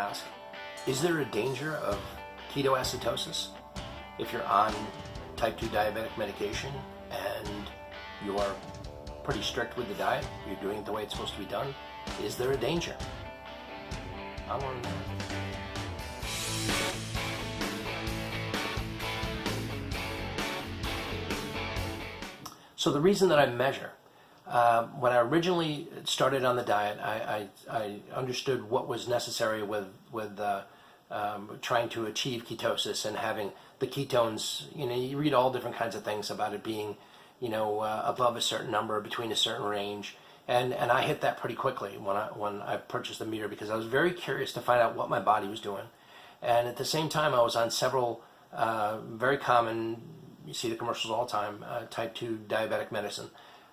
ask, is there a danger of ketoacidosis if you're on type 2 diabetic medication and you're pretty strict with the diet, you're doing it the way it's supposed to be done? Is there a danger? I want to know. So the reason that I measure, when I originally started on the diet, I understood what was necessary with trying to achieve ketosis and having the ketones. You read all different kinds of things about it being, above a certain number, between a certain range, and I hit that pretty quickly when I purchased the meter, because I was very curious to find out what my body was doing, and at the same time I was on several very common, you see the commercials all the time, type 2 diabetic medicine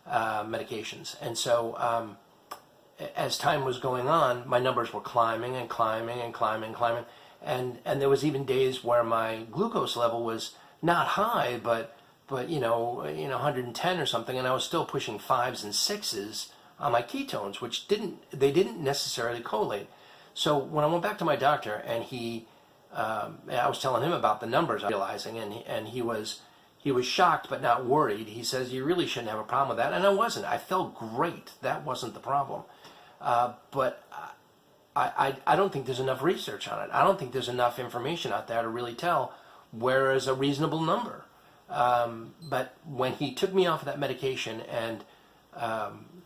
medications. And so as time was going on, my numbers were climbing and climbing and climbing and climbing. And there was even days where my glucose level was not high, but 110 or something, and I was still pushing 5s and 6s on my ketones, which didn't necessarily correlate. So when I went back to my doctor and I was telling him about the numbers, realizing, and he was shocked but not worried. He says, you really shouldn't have a problem with that. And I wasn't. I felt great. That wasn't the problem. But I don't think there's enough research on it. I don't think there's enough information out there to really tell where is a reasonable number. But when he took me off of that medication and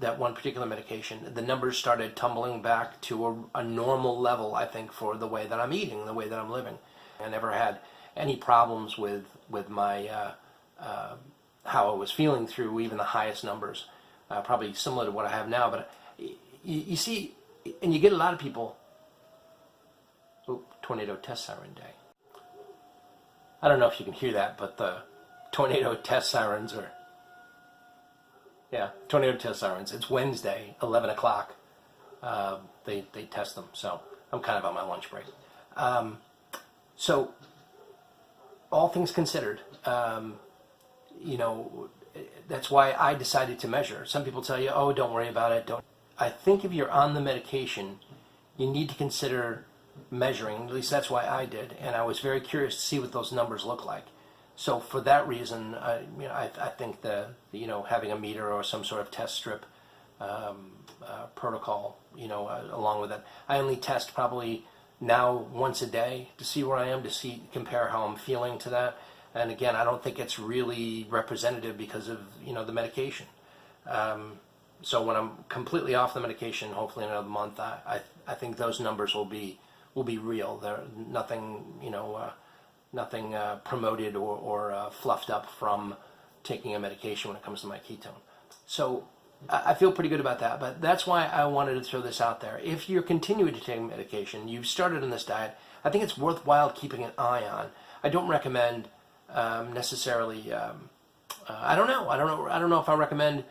that one particular medication, the numbers started tumbling back to a normal level, I think, for the way that I'm eating, the way that I'm living. I never had any problems with my how I was feeling through even the highest numbers, probably similar to what I have now. But you see, and you get a lot of people. Oh, tornado test siren day. I don't know if you can hear that, but the tornado test sirens are, tornado test sirens. It's Wednesday, 11 o'clock. They test them, so I'm kind of on my lunch break. So all things considered, that's why I decided to measure. Some people tell you, oh, don't worry about it. Don't. I think if you're on the medication, you need to consider measuring. At least that's why I did, and I was very curious to see what those numbers look like. So for that reason, I think having a meter or some sort of test strip protocol, along with it. I only test probably now once a day to see where I am, to compare how I'm feeling to that. And again, I don't think it's really representative because of the medication. So when I'm completely off the medication, hopefully in another month, I think those numbers will be real. They're nothing nothing promoted or fluffed up from taking a medication when it comes to my ketone. So I feel pretty good about that, but that's why I wanted to throw this out there. If you're continuing to take medication, you've started on this diet, I think it's worthwhile keeping an eye on. I don't recommend necessarily. I don't know if I recommend,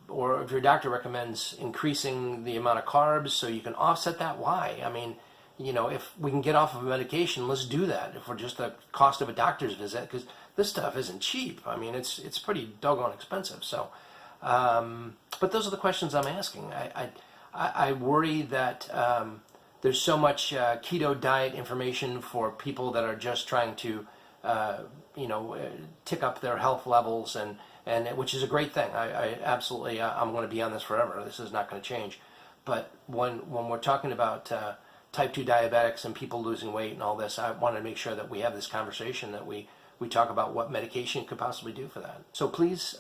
or if your doctor recommends increasing the amount of carbs so you can offset that. Why? I mean, if we can get off of a medication, let's do that. If we're just the cost of a doctor's visit, because this stuff isn't cheap. I mean, it's pretty doggone expensive. So, but those are the questions I'm asking. I worry that there's so much keto diet information for people that are just trying to, tick up their health levels, and which is a great thing. I absolutely, I'm going to be on this forever. This is not going to change. But when we're talking about type 2 diabetics and people losing weight and all this, I want to make sure that we have this conversation, that we talk about what medication could possibly do for that. So please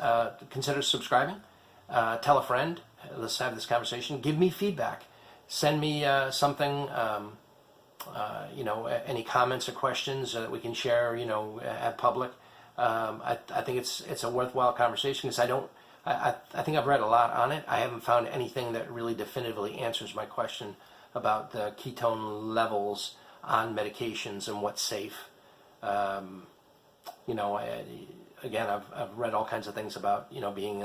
consider subscribing. Tell a friend. Let's have this conversation. Give me feedback. Send me something, any comments or questions that we can share, at public. I think it's a worthwhile conversation, because I think I've read a lot on it. I haven't found anything that really definitively answers my question about the ketone levels on medications and what's safe. Again, I've read all kinds of things about being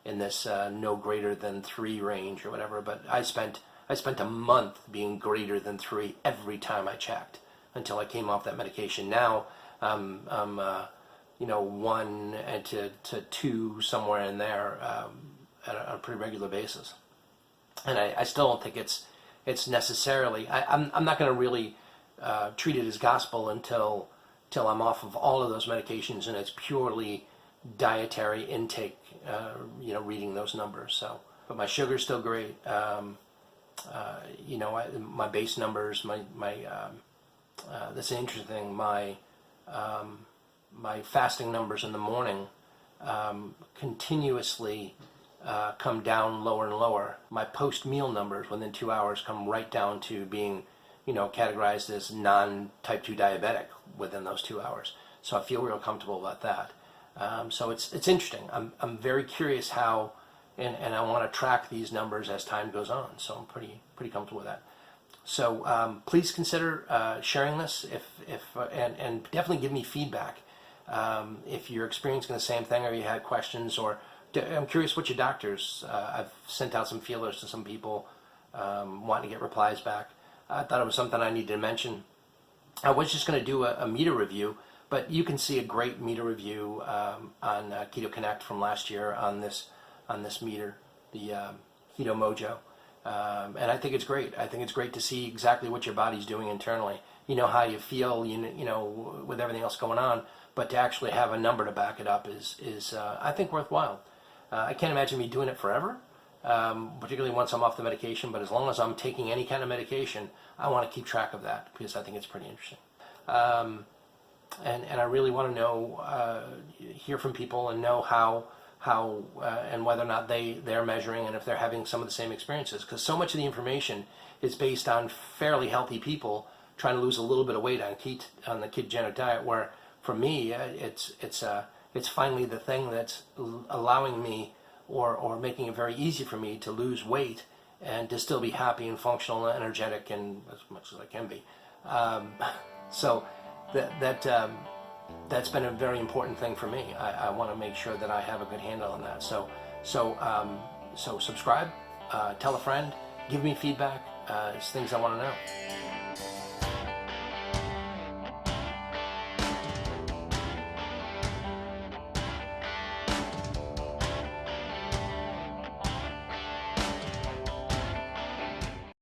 in this no greater than 3 range or whatever. But I spent a month being greater than 3 every time I checked until I came off that medication. Now I'm 1 and to 2, somewhere in there, on a pretty regular basis. And I still don't think it's it's necessarily. I'm not going to really treat it as gospel until I'm off of all of those medications and it's purely dietary intake. Reading those numbers. So, but my sugar's still great. My base numbers, that's interesting. My fasting numbers in the morning continuously come down lower and lower. My post-meal numbers within 2 hours come right down to being, categorized as non-type 2 diabetic within those 2 hours. So I feel real comfortable about that. So it's interesting. I'm very curious how, and I want to track these numbers as time goes on. So I'm pretty comfortable with that. So please consider sharing this and definitely give me feedback if you're experiencing the same thing or you had questions, or I'm curious what your doctors. I've sent out some feelers to some people wanting to get replies back. I thought it was something I needed to mention. I was just going to do a meter review, but you can see a great meter review on Keto Connect from last year on this meter, the Keto Mojo. And I think it's great. I think it's great to see exactly what your body's doing internally. You know how you feel, with everything else going on, but to actually have a number to back it up is I think worthwhile. I can't imagine me doing it forever, particularly once I'm off the medication, but as long as I'm taking any kind of medication, I want to keep track of that because I think it's pretty interesting. And I really want to know, hear from people and know how and whether or not they're measuring and if they're having some of the same experiences, because so much of the information is based on fairly healthy people trying to lose a little bit of weight on the ketogenic diet, where for me it's finally the thing that's allowing me or making it very easy for me to lose weight and to still be happy and functional and energetic and as much as I can be. So that's been a very important thing for me. I want to make sure that I have a good handle on that. So subscribe, tell a friend, give me feedback. It's things I want to know.